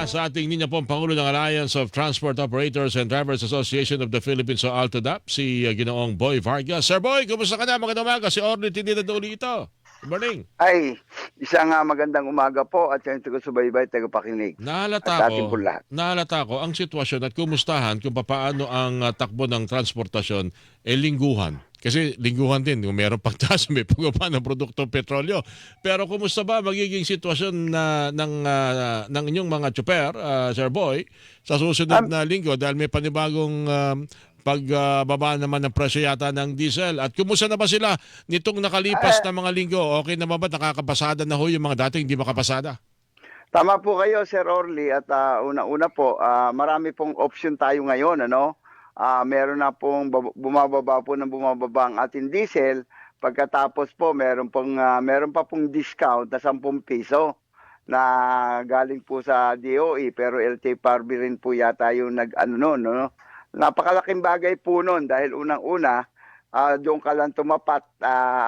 Nasa ating linya po ang Pangulo ng Alliance of Transport Operators and Drivers Association of the Philippines o ALTODAP, si Ginoong Boy Vargas. Sir Boy, kumusta ka na? Magandang umaga. Si Orly Tindida uli ito. Good morning. Ay, isang magandang umaga po at sa inyo taga-subaybay, tagapakinig at sa ating po lahat. Nahalata ko ang sitwasyon at kumustahan kung paano ang takbo ng transportasyon lingguhan. Kasi lingguhan din, kung meron pagtaas, may pagbaba ng produktong petrolyo. Pero kumusta ba magiging sitwasyon ng inyong mga tsuper, Sir Boy, sa susunod na linggo dahil may panibagong pagbaba naman ng presyo yata ng diesel? At kumusta na ba sila nitong nakalipas na mga linggo? Okay na ba nakakapasada na ho yung mga dating hindi makapasada? Tama po kayo, Sir Orly, at una-una po, marami pong option tayo ngayon, ano? Meron na pong bumababa ang ating diesel. Pagkatapos po, meron pa pong discount na 10 piso na galing po sa DOE, pero LTFRB rin po yata yung no? Napakalaking bagay po nun dahil unang-una, doon ka lang tumapat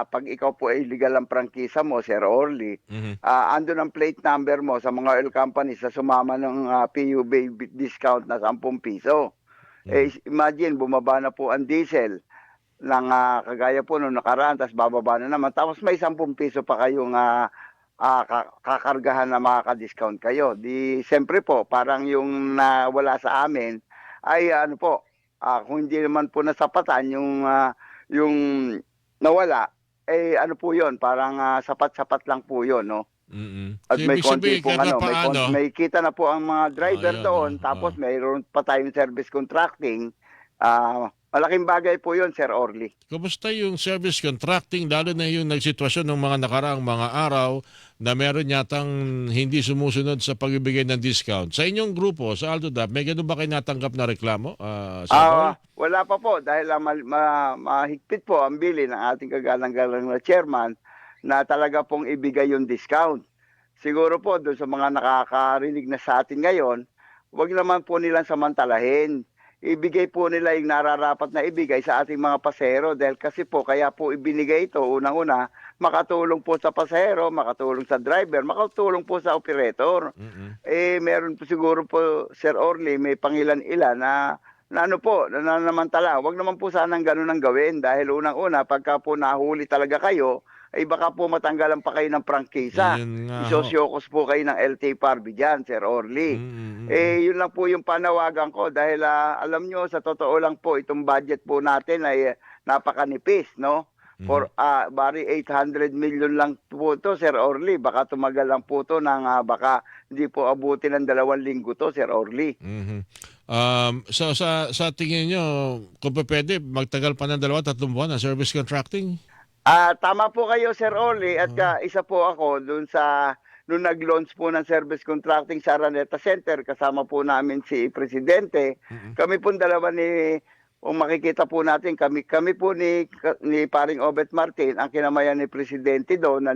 pag ikaw po ay legal ang prangkisa mo, Sir Orly. Andun ang plate number mo sa mga oil companies na sumama ng PUB discount na 10 piso. Imagine, bumaba na po ang diesel ng kagaya po nung nakaraan, tapos bababa na naman. Tapos may 10 piso pa kayong kakargahan na makaka-discount kayo. Siyempre po, parang yung wala sa amin ay kung hindi naman po nasapatan yung nawala, po yun, parang sapat-sapat lang po yun, no? At may konti pong may kita na po ang mga driver doon, tapos mayroon pa tayong service contracting. Malaking bagay po yun, Sir Orly. Kumusta yung service contracting, lalo na yung nagsitwasyon ng mga nakaraang mga araw na meron yatang hindi sumusunod sa pagbibigay ng discount? Sa inyong grupo, sa ALTODAP, may ganun ba kayo natanggap na reklamo? Wala pa po dahil mahigpit po ang bili ng ating kagalang-galang na chairman na talaga pong ibigay yung discount. Siguro po doon sa mga nakakarinig na sa atin ngayon, wag naman po nilang samantalahin. Ibigay po nila yung nararapat na ibigay sa ating mga pasahero dahil kasi po kaya po ibinigay ito unang-una, makatulong po sa pasahero, makatulong sa driver, makatulong po sa operator. Meron po siguro po, Sir Orly, may pangilan-ilan na nananamantala. Wag naman po sanang ganun ang gawin dahil unang-una, pagka po nahuli talaga kayo, ay baka po matanggalan pa kayo ng prangkisa. Isosyokos po kayo ng LTFRB dyan, Sir Orly. Yun lang po yung panawagan ko dahil alam nyo, sa totoo lang po, itong budget po natin ay napakanipis, no? Bari 800 million lang po ito, Sir Orly. Baka tumagal lang po ito ng baka hindi po abutin ng 2 linggo to, Sir Orly. So sa tingin nyo, kung pwede, magtagal pa ng 2-3 buwan ang service contracting? Tama po kayo, Sir Orly, at isa po ako dun nung nag-launch po ng service contracting sa Araneta Center, kasama po namin si Presidente. Kami po dalawa kung makikita po natin, kami po ni Paring Obet Martin, ang kinamayan ni Presidente doon, na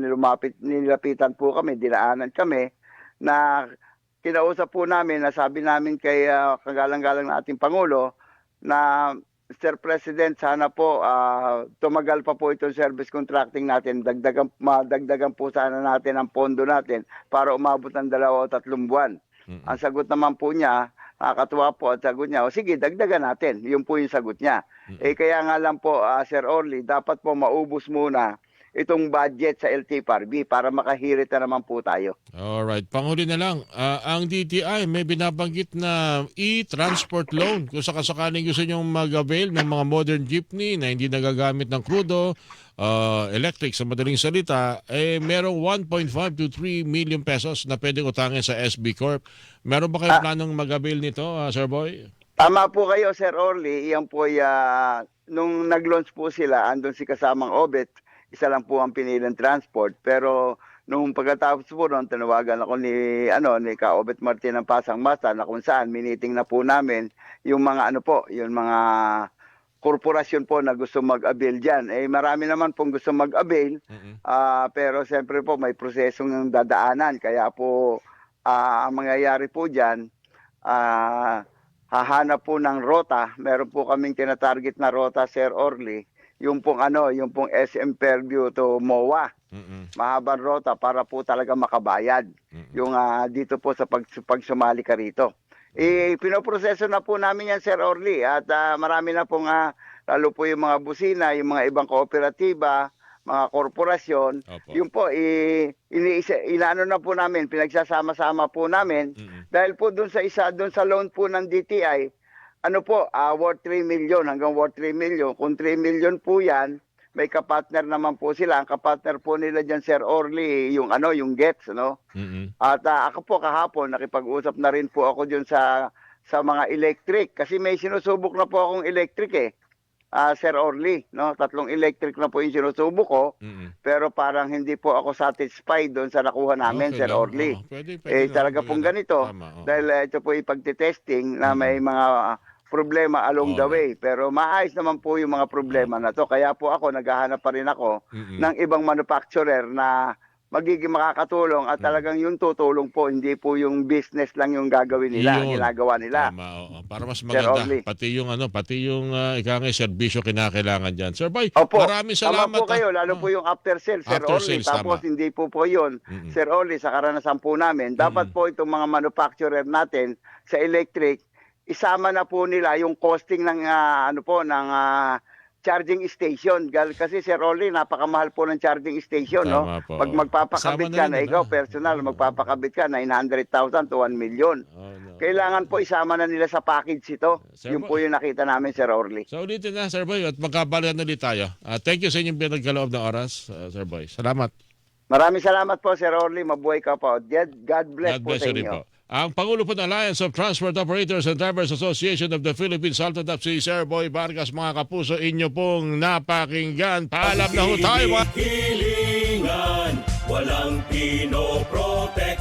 nilapitan po kami, dinaanan kami, na kinausap po namin, na sabi namin kay kagalang-galang na ating Pangulo, na Mr. President, sana po tumagal pa po itong service contracting natin. Madagdagan po sana natin ang pondo natin para umabot ng 2 o 3 buwan. Ang sagot naman po niya, nakakatuwa po at sagot niya, sige, dagdagan natin. Yun po yung sagot niya. Kaya nga lang po, Sir Orly, dapat po maubos muna itong budget sa LTFRB para makahirit na naman po tayo. Alright. Panghuli na lang, ang DTI may binabanggit na e-transport loan. Kung sakasakaling gusto nyong mag-avail ng mga modern jeepney na hindi nagagamit ng crudo, electric sa madaling salita, merong 1.5 to 3 million pesos na pwedeng utangin sa SB Corp. Meron ba kayong planong mag-avail nito, Sir Boy? Tama po kayo, Sir Orly. Iyan po nung nag-launch po sila, andun si kasamang Obet, isa lang po ang pinilang transport. Pero nung pagkatapos po noon, tinawagan ako ni Ka-Obet Martin ng Pasang Masa, na kung saan miniting na po namin yung mga yung mga korporasyon po na gusto mag-avail dyan. Marami naman pong gusto mag-avail, pero siyempre po may prosesong dadaanan. Kaya po ang mangyayari po dyan, hahanap po ng rota. Meron po kaming tinatarget na rota, Sir Orly, yung pong yung pong SM Fairview to MOA. Mm-mm. Mahabang rota para po talaga makabayad. Mm-mm. Yung dito po sa pag sumali ka rito. Pinoproseso na po namin yan, Sir Orly, at marami na pong lalo po yung mga busina, yung mga ibang kooperatiba, mga korporasyon, Opo. yung po inaano na po namin, pinagsasama-sama po namin dahil po doon sa loan po ng DTI, worth 3 million hanggang worth 3 million. Kung 3 million po 'yan, may kapartner naman po sila. Ang kapartner po nila diyan, Sir Orly, yung Gets, no? Mm-mm. At ako po kahapon nakipag-usap na rin po ako diyon sa mga electric kasi may sinusubok na po akong electric Sir Orly, no? 3 electric na po yung sinusubok ko, Mm-mm. pero parang hindi po ako satisfied doon sa nakuha namin, Okay Sir lang. Orly. Oo, pwede Talaga naman pong yan. ganito, Tama, oo. dahil ito po ipagtitesting na may mga problema along the way. Pero maayos naman po yung mga problema na to. Kaya po ako, naghahanap pa rin ako Mm-mm. ng ibang manufacturer na magiging makakatulong at talagang yung tutulong po, hindi po yung business lang yung gagawin nila, Yun. ginagawa nila. Tama, oo. Para mas Sir maganda. Orly. Pati yung ika nga serbisyo kinakailangan dyan. Sir Boy, Opo, maraming tama salamat. po kayo, lalo po yung after sales, Sir After Orly. sales, Tapos tama. hindi po yun, Mm-mm. Sir Orly, sa karanasan po namin, dapat po itong mga manufacturer natin sa electric, isama na po nila yung costing ng charging station. Kasi Sir Orly, napakamahal po ng charging station, no? Tama po. Pag magpapakabit Isama ka na na rin, ikaw, personal, magpapakabit ka 900,000 to 1 million. Oh, no. Kailangan po isama na nila sa package ito. Sir Yun Boy. po yung nakita namin, Sir Orly. So ulitin na, Sir Boy, at magkabalikan ulit tayo. Thank you sa inyong pinagkaloob ng oras, Sir Boy. Salamat. Maraming salamat po, Sir Orly. Mabuhay ka po. God bless God po bless sa you rin inyo. po. Ang Pangulo po ng Alliance of Transport Operators and Drivers Association of the Philippines, Salted up si Sir Boy Vargas, mga kapuso, inyo pong napakinggan. Paalam na ho tayo, mga Hilingan, walang pinoprotek.